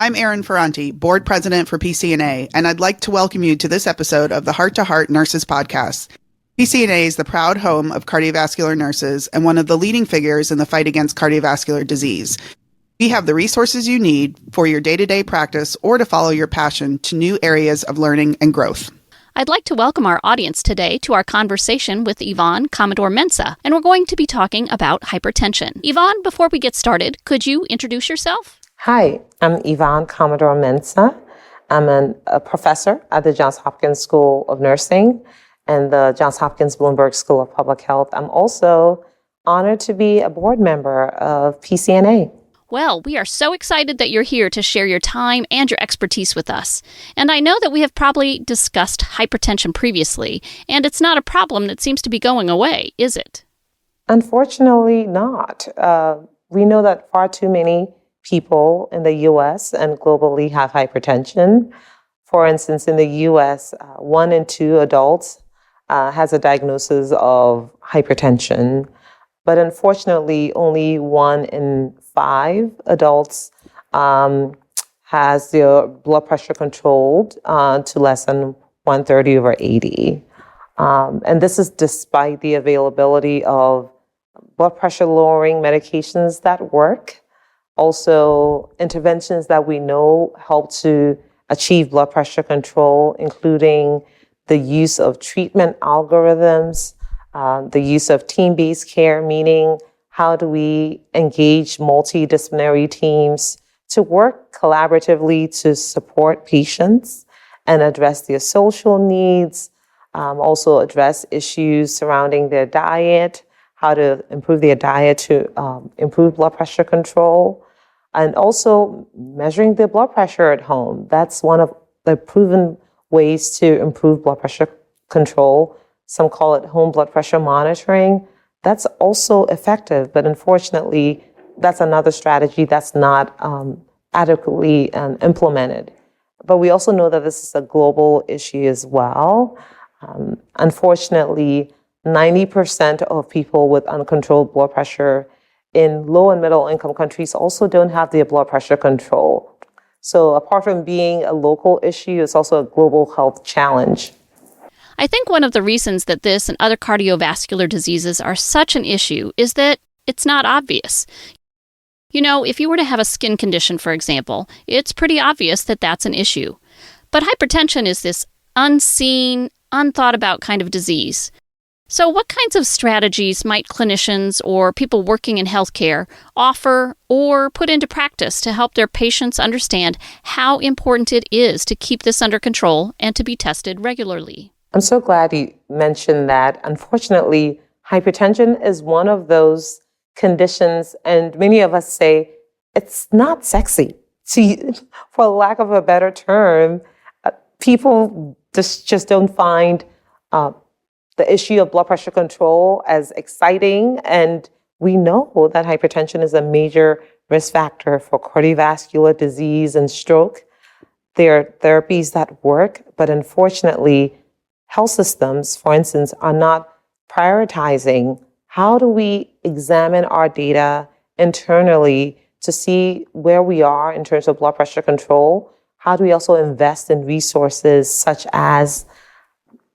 I'm Erin Ferranti, Board President for PCNA, and I'd like to welcome you to this episode of the Heart to Heart Nurses Podcast. PCNA is the proud home of cardiovascular nurses and one of the leading figures in the fight against cardiovascular disease. We have the resources you need for your day-to-day practice or to follow your passion to new areas of learning and growth. I'd like to welcome our audience today to our conversation with Yvonne Commodore-Mensah, and we're going to be talking about hypertension. Yvonne, before we get started, could you introduce yourself? Hi, I'm Yvonne Commodore-Mensah. I'm a professor at the Johns Hopkins School of Nursing and the Johns Hopkins Bloomberg School of Public Health. I'm also honored to be a board member of PCNA. Well, we are so excited that you're here to share your time and your expertise with us. And I know that we have probably discussed hypertension previously, and it's not a problem that seems to be going away, is it? Unfortunately not. We know that far too many people in the U.S. and globally have hypertension. For instance, in the U.S., 1 in 2 adults has a diagnosis of hypertension. But unfortunately, only 1 in 5 adults has their blood pressure controlled to less than 130/80. And this is despite the availability of blood pressure lowering medications that work, also interventions that we know help to achieve blood pressure control, including the use of treatment algorithms, the use of team-based care, meaning how do we engage multidisciplinary teams to work collaboratively to support patients and address their social needs, also address issues surrounding their diet, how to improve their diet to improve blood pressure control, and also measuring their blood pressure at home. That's one of the proven ways to improve blood pressure control. Some call it home blood pressure monitoring. That's also effective, but unfortunately, that's another strategy that's not adequately implemented. But we also know that this is a global issue as well. Unfortunately, 90% of people with uncontrolled blood pressure in low and middle income countries also don't have their blood pressure control. So apart from being a local issue, it's also a global health challenge. I think one of the reasons that this and other cardiovascular diseases are such an issue is that it's not obvious. You know, if you were to have a skin condition, for example, it's pretty obvious that that's an issue. But hypertension is this unseen, unthought about kind of disease. So what kinds of strategies might clinicians or people working in healthcare offer or put into practice to help their patients understand how important it is to keep this under control and to be tested regularly? I'm so glad you mentioned that. Unfortunately, hypertension is one of those conditions, and many of us say it's not sexy. For lack of a better term, people just don't find the issue of blood pressure control as exciting, and we know that hypertension is a major risk factor for cardiovascular disease and stroke. There are therapies that work, but unfortunately, health systems, for instance, are not prioritizing how do we examine our data internally to see where we are in terms of blood pressure control. How do we also invest in resources such as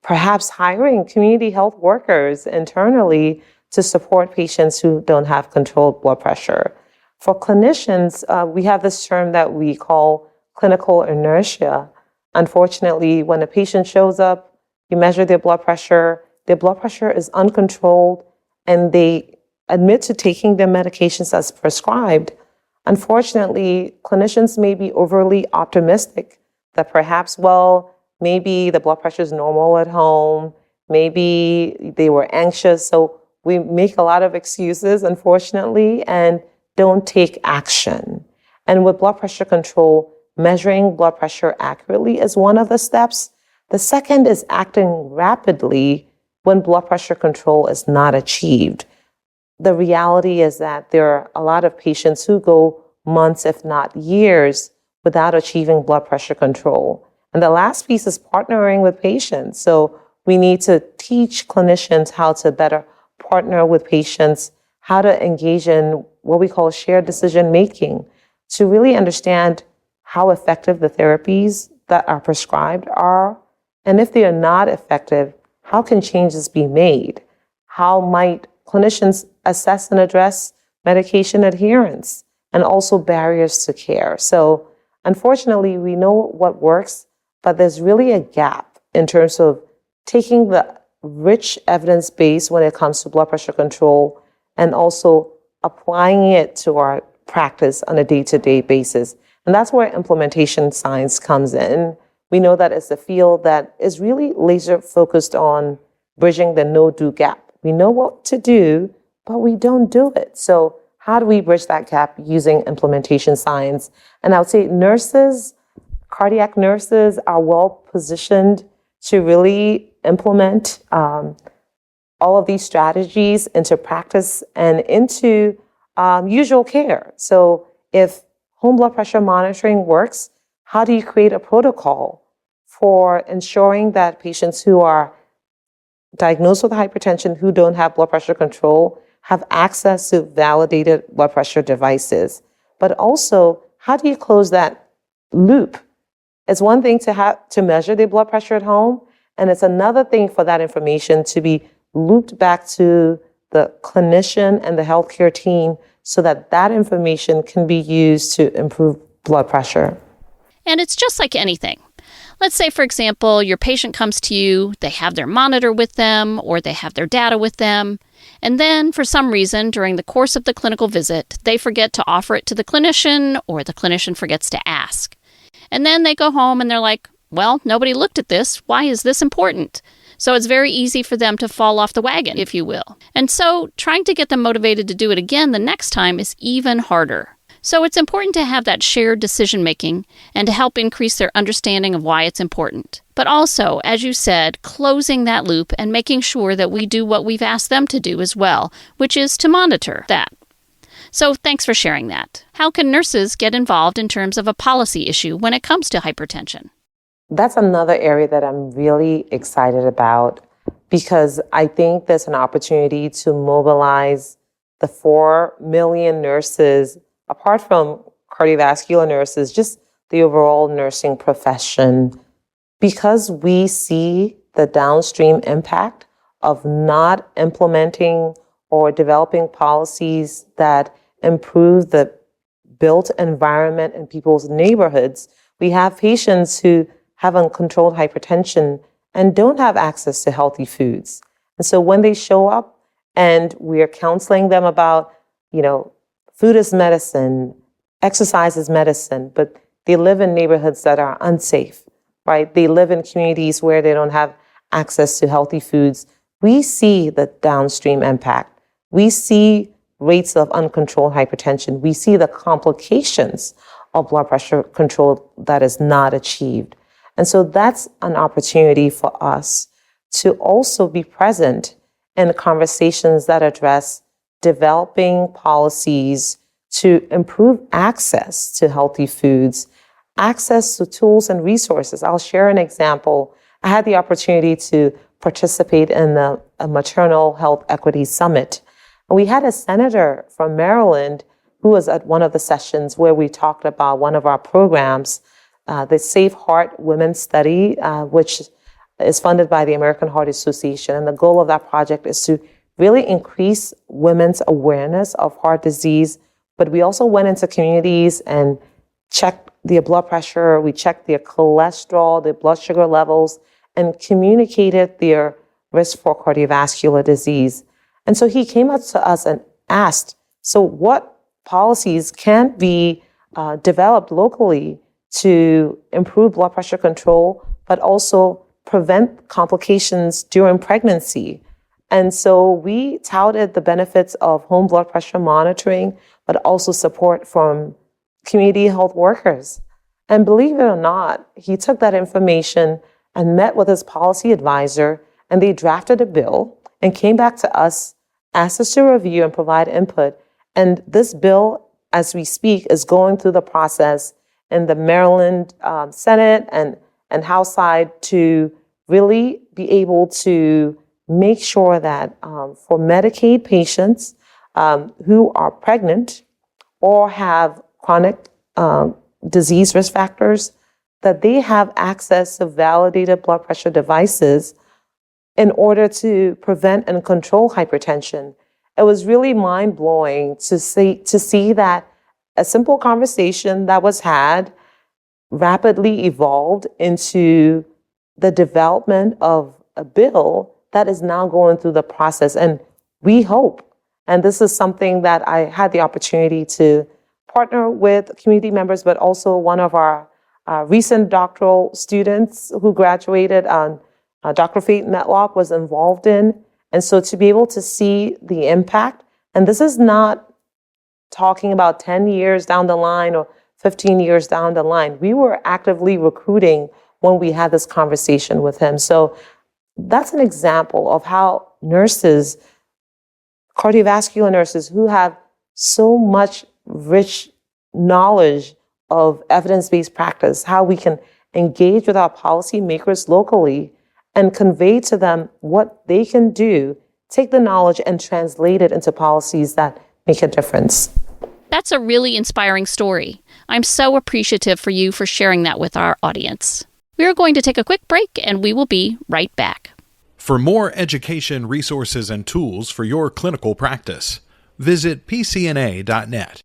perhaps hiring community health workers internally to support patients who don't have controlled blood pressure. For clinicians, we have this term that we call clinical inertia. Unfortunately, when a patient shows up, you measure their blood pressure is uncontrolled, and they admit to taking their medications as prescribed. Unfortunately, clinicians may be overly optimistic that perhaps, maybe the blood pressure is normal at home, maybe they were anxious, so we make a lot of excuses, unfortunately, and don't take action. And with blood pressure control, measuring blood pressure accurately is one of the steps. The second is acting rapidly when blood pressure control is not achieved. The reality is that there are a lot of patients who go months, if not years, without achieving blood pressure control. And the last piece is partnering with patients. So we need to teach clinicians how to better partner with patients, how to engage in what we call shared decision making, to really understand how effective the therapies that are prescribed are. And if they are not effective, how can changes be made? How might clinicians assess and address medication adherence and also barriers to care? So unfortunately, we know what works, but there's really a gap in terms of taking the rich evidence base when it comes to blood pressure control and also applying it to our practice on a day-to-day basis. And that's where implementation science comes in. We know that it's a field that is really laser focused on bridging the no-do gap. We know what to do, but we don't do it. So how do we bridge that gap using implementation science? And I would say nurses, cardiac nurses are well positioned to really implement all of these strategies into practice and into usual care. So if home blood pressure monitoring works, how do you create a protocol for ensuring that patients who are diagnosed with hypertension who don't have blood pressure control have access to validated blood pressure devices? But also, how do you close that loop? It's one thing to measure their blood pressure at home, and it's another thing for that information to be looped back to the clinician and the healthcare team so that that information can be used to improve blood pressure. And it's just like anything. Let's say, for example, your patient comes to you, they have their monitor with them, or they have their data with them, and then for some reason during the course of the clinical visit, they forget to offer it to the clinician, or the clinician forgets to ask. And then they go home and they're like, well, nobody looked at this. Why is this important? So it's very easy for them to fall off the wagon, if you will. And so trying to get them motivated to do it again the next time is even harder. So it's important to have that shared decision-making and to help increase their understanding of why it's important. But also, as you said, closing that loop and making sure that we do what we've asked them to do as well, which is to monitor that. So thanks for sharing that. How can nurses get involved in terms of a policy issue when it comes to hypertension? That's another area that I'm really excited about because I think there's an opportunity to mobilize the 4 million nurses, apart from cardiovascular nurses, just the overall nursing profession, because we see the downstream impact of not implementing or developing policies that improve the built environment in people's neighborhoods. We have patients who have uncontrolled hypertension and don't have access to healthy foods. And so when they show up and we are counseling them about, food is medicine, exercise is medicine, but they live in neighborhoods that are unsafe, right? They live in communities where they don't have access to healthy foods. We see the downstream impact. We see rates of uncontrolled hypertension. We see the complications of blood pressure control that is not achieved. And so that's an opportunity for us to also be present in conversations that address developing policies to improve access to healthy foods, access to tools and resources. I'll share an example. I had the opportunity to participate in a maternal health equity summit. And we had a senator from Maryland who was at one of the sessions where we talked about one of our programs, the Safe Heart Women's Study, which is funded by the American Heart Association. And the goal of that project is to really increase women's awareness of heart disease. But we also went into communities and checked their blood pressure, we checked their cholesterol, their blood sugar levels, and communicated their risk for cardiovascular disease. And so he came up to us and asked, so what policies can be developed locally to improve blood pressure control, but also prevent complications during pregnancy? And so we touted the benefits of home blood pressure monitoring, but also support from community health workers. And believe it or not, he took that information and met with his policy advisor, and they drafted a bill and came back to us, asked us to review and provide input. And this bill, as we speak, is going through the process in the Maryland Senate and House side to really be able to make sure that for Medicaid patients who are pregnant or have chronic disease risk factors, that they have access to validated blood pressure devices in order to prevent and control hypertension. It was really mind-blowing to see that a simple conversation that was had rapidly evolved into the development of a bill that is now going through the process. And we hope, and this is something that I had the opportunity to partner with community members, but also one of our recent doctoral students who graduated, Dr. Faith Metlock, was involved in. And so to be able to see the impact, and this is not talking about 10 years down the line or 15 years down the line. We were actively recruiting when we had this conversation with him. So that's an example of how nurses, cardiovascular nurses who have so much rich knowledge of evidence-based practice, how we can engage with our policymakers locally and convey to them what they can do, take the knowledge and translate it into policies that make a difference. That's a really inspiring story. I'm so appreciative for you for sharing that with our audience. We are going to take a quick break and we will be right back. For more education, resources, and tools for your clinical practice, visit PCNA.net.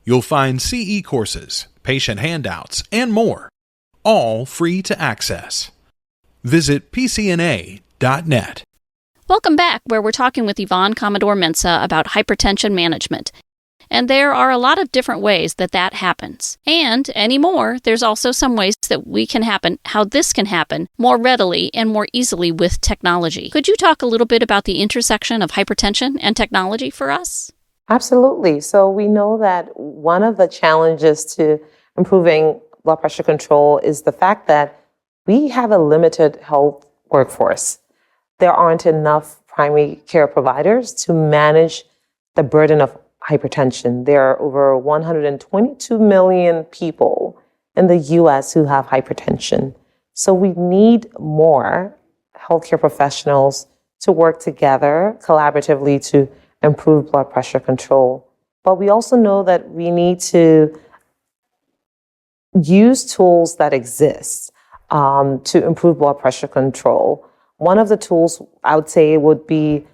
You'll find CE courses, patient handouts, and more, all free to access. Visit PCNA.net. Welcome back, where we're talking with Yvonne Commodore-Mensah about hypertension management. And there are a lot of different ways that happens. And anymore, there's also some ways that how this can happen more readily and more easily with technology. Could you talk a little bit about the intersection of hypertension and technology for us? Absolutely. So we know that one of the challenges to improving blood pressure control is the fact that we have a limited health workforce. There aren't enough primary care providers to manage the burden of hypertension. There are over 122 million people in the US who have hypertension. So we need more healthcare professionals to work together collaboratively to improve blood pressure control. But we also know that we need to use tools that exist to improve blood pressure control. One of the tools I would say would be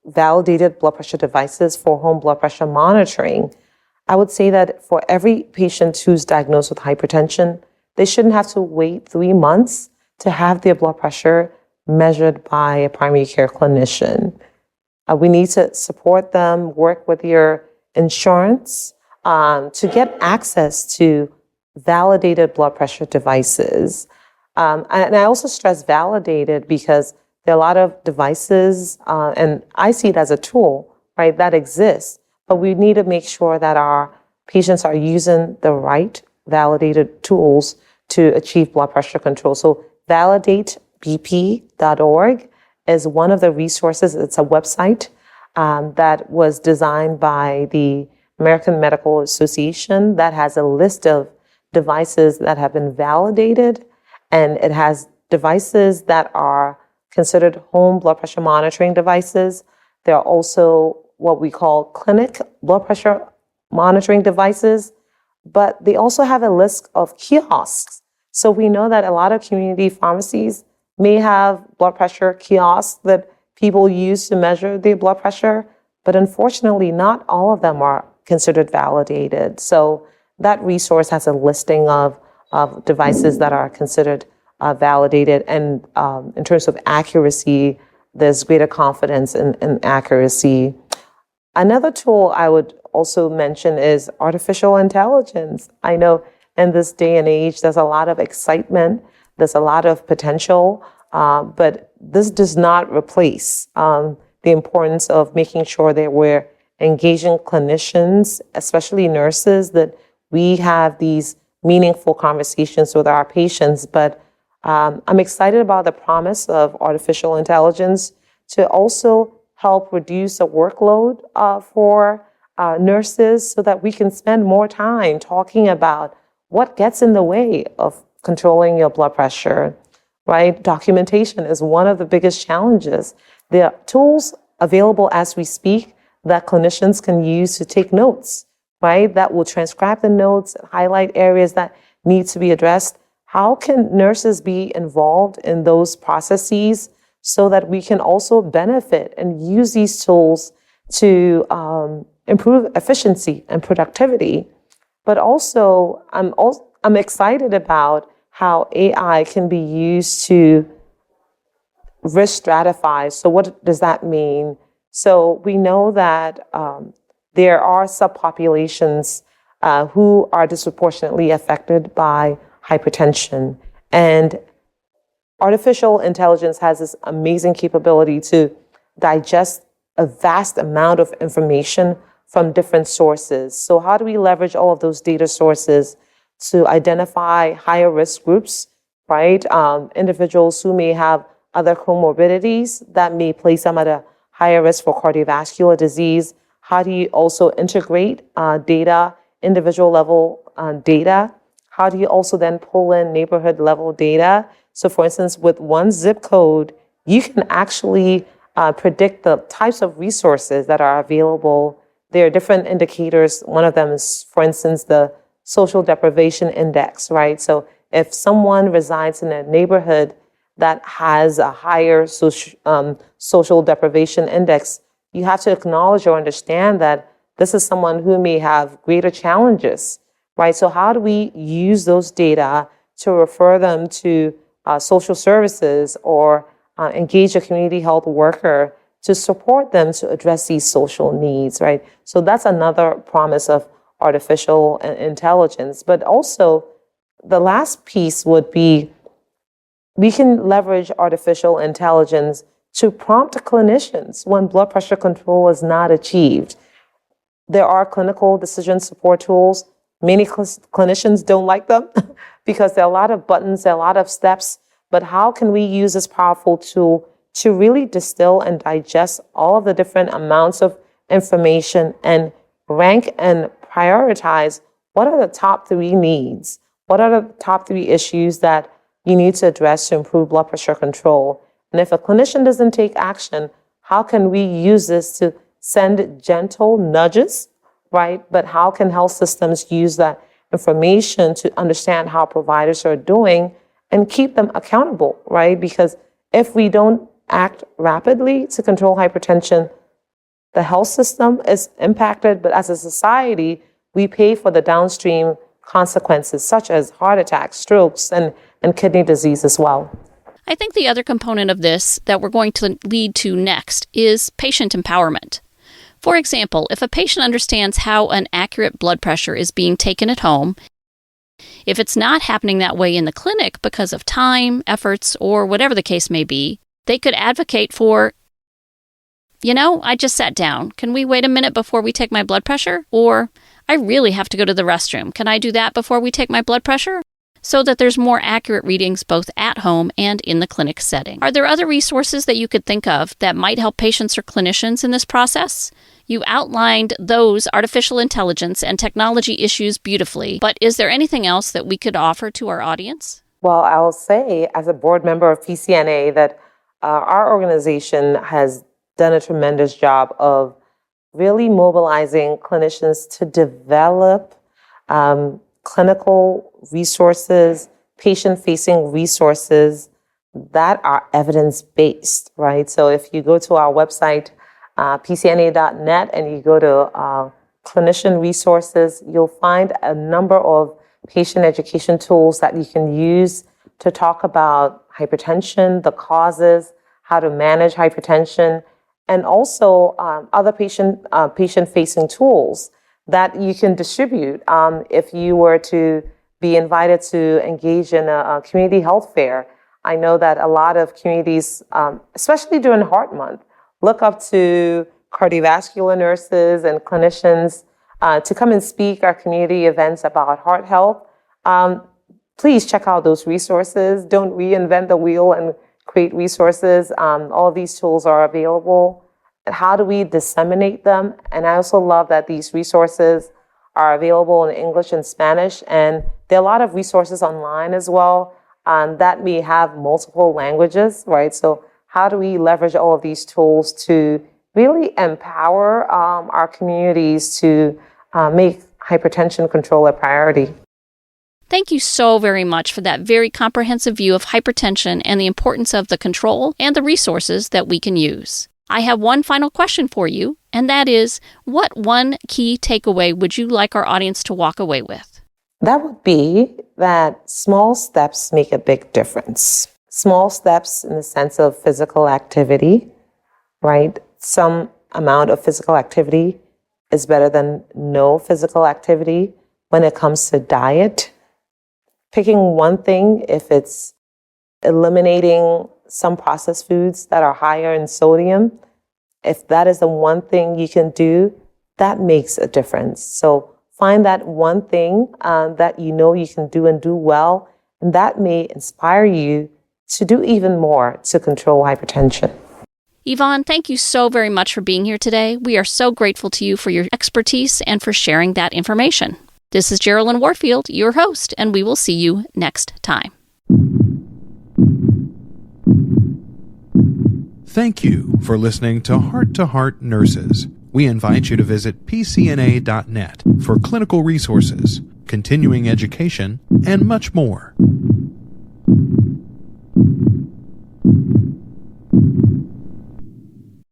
validated blood pressure devices for home blood pressure monitoring. I would say that for every patient who's diagnosed with hypertension, they shouldn't have to wait 3 months to have their blood pressure measured by a primary care clinician. We need to support them, work with your insurance to get access to validated blood pressure devices. And I also stress validated because there are a lot of devices, and I see it as a tool, right, that exists. But we need to make sure that our patients are using the right validated tools to achieve blood pressure control. So validatebp.org is one of the resources. It's a website that was designed by the American Medical Association that has a list of devices that have been validated, and it has devices that are considered home blood pressure monitoring devices. There are also what we call clinic blood pressure monitoring devices, but they also have a list of kiosks. So we know that a lot of community pharmacies may have blood pressure kiosks that people use to measure their blood pressure, but unfortunately not all of them are considered validated. So that resource has a listing of devices that are considered validated, and in terms of accuracy, there's greater confidence in accuracy. Another tool I would also mention is artificial intelligence. I know in this day and age, there's a lot of excitement, there's a lot of potential, but this does not replace the importance of making sure that we're engaging clinicians, especially nurses, that we have these meaningful conversations with our patients. But I'm excited about the promise of artificial intelligence to also help reduce the workload for nurses so that we can spend more time talking about what gets in the way of controlling your blood pressure, right? Documentation is one of the biggest challenges. There are tools available as we speak that clinicians can use to take notes right, that will transcribe the notes, highlight areas that need to be addressed. How can nurses be involved in those processes so that we can also benefit and use these tools to improve efficiency and productivity? But also, I'm excited about how AI can be used to risk stratify. So what does that mean? So we know that there are subpopulations who are disproportionately affected by hypertension. And artificial intelligence has this amazing capability to digest a vast amount of information from different sources. So how do we leverage all of those data sources to identify higher risk groups, right? Individuals who may have other comorbidities that may place them at a higher risk for cardiovascular disease. How do you also integrate data, individual level data? How do you also then pull in neighborhood level data? So for instance, with one zip code, you can actually predict the types of resources that are available. There are different indicators. One of them is, for instance, the social deprivation index, right? So if someone resides in a neighborhood that has a higher social deprivation index, you have to acknowledge or understand that this is someone who may have greater challenges, right? So how do we use those data to refer them to social services or engage a community health worker to support them to address these social needs, right? So that's another promise of artificial intelligence. But also, the last piece would be we can leverage artificial intelligence to prompt clinicians when blood pressure control is not achieved. There are clinical decision support tools. Many clinicians don't like them because there are a lot of buttons, there are a lot of steps. But how can we use this powerful tool to really distill and digest all of the different amounts of information and rank and prioritize what are the top 3 needs? What are the top 3 issues that you need to address to improve blood pressure control? And if a clinician doesn't take action, how can we use this to send gentle nudges, right? But how can health systems use that information to understand how providers are doing and keep them accountable, right? Because if we don't act rapidly to control hypertension, the health system is impacted, but as a society, we pay for the downstream consequences such as heart attacks, strokes, and kidney disease as well. I think the other component of this that we're going to lead to next is patient empowerment. For example, if a patient understands how an accurate blood pressure is being taken at home, if it's not happening that way in the clinic because of time, efforts, or whatever the case may be, they could advocate for, I just sat down. Can we wait a minute before we take my blood pressure? Or, I really have to go to the restroom. Can I do that before we take my blood pressure? So that there's more accurate readings both at home and in the clinic setting. Are there other resources that you could think of that might help patients or clinicians in this process? You outlined those artificial intelligence and technology issues beautifully, but is there anything else that we could offer to our audience? Well, I'll say as a board member of PCNA that our organization has done a tremendous job of really mobilizing clinicians to develop clinical resources, patient-facing resources that are evidence-based, right? So if you go to our website, PCNA.net, and you go to clinician resources, you'll find a number of patient education tools that you can use to talk about hypertension, the causes, how to manage hypertension, and also other patient-facing tools that you can distribute if you were to be invited to engage in a community health fair. I know that a lot of communities, especially during Heart Month, look up to cardiovascular nurses and clinicians to come and speak at community events about heart health. Please check out those resources. Don't reinvent the wheel and create resources. All of these tools are available. And how do we disseminate them? And I also love that these resources are available in English and Spanish. And there are a lot of resources online as well that may have multiple languages, right? So how do we leverage all of these tools to really empower our communities to make hypertension control a priority. Thank you so very much for that very comprehensive view of hypertension and the importance of the control and the resources that we can use. I have one final question for you, and that is, what one key takeaway would you like our audience to walk away with? That would be that small steps make a big difference. Small steps in the sense of physical activity, right? Some amount of physical activity is better than no physical activity. When it comes to diet, picking one thing, if it's eliminating some processed foods that are higher in sodium, if that is the one thing you can do, that makes a difference. So find that one thing that you know you can do and do well, and that may inspire you to do even more to control hypertension. Yvonne, thank you so very much for being here today. We are so grateful to you for your expertise and for sharing that information. This is Geraldine Warfield, your host, and we will see you next time. Thank you for listening to Heart Nurses. We invite you to visit PCNA.net for clinical resources, continuing education, and much more.